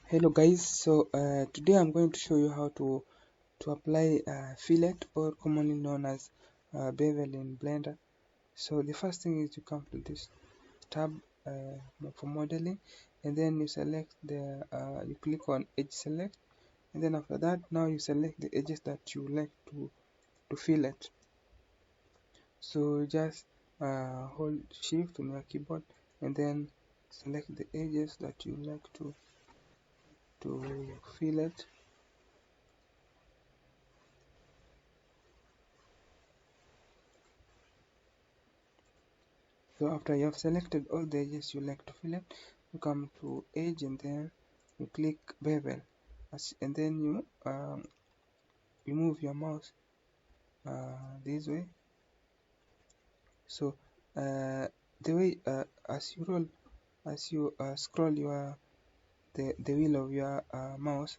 Hello guys, so today I'm going to show you how to apply fillet, or commonly known as bevel, in Blender. So the first thing is you come to this tab for modeling, and then you select you click on edge select, and then after that now you select the edges that you like to fillet. So just hold shift on your keyboard and then select the edges that you like to fillet. So after you have selected all the edges you like to fillet, you come to edge and then you click bevel, and then you move your mouse this way. So the way as you scroll the wheel of your mouse,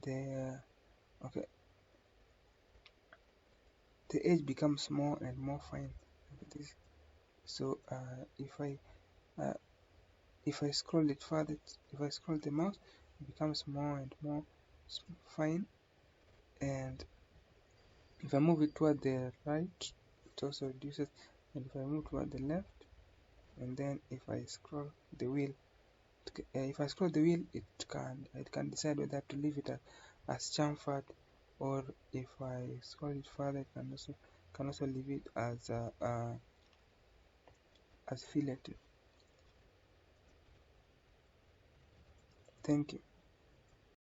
the okay, the edge becomes more and more fine. Look at this. So uh, if I scroll it further, if I scroll the mouse, it becomes more and more fine. And if I move it toward the right, it also reduces. And if I move toward the left, and then if I scroll the wheel, it can decide whether to leave it as chamfered, or if I scroll it further, it can also leave it as filleted. Thank you.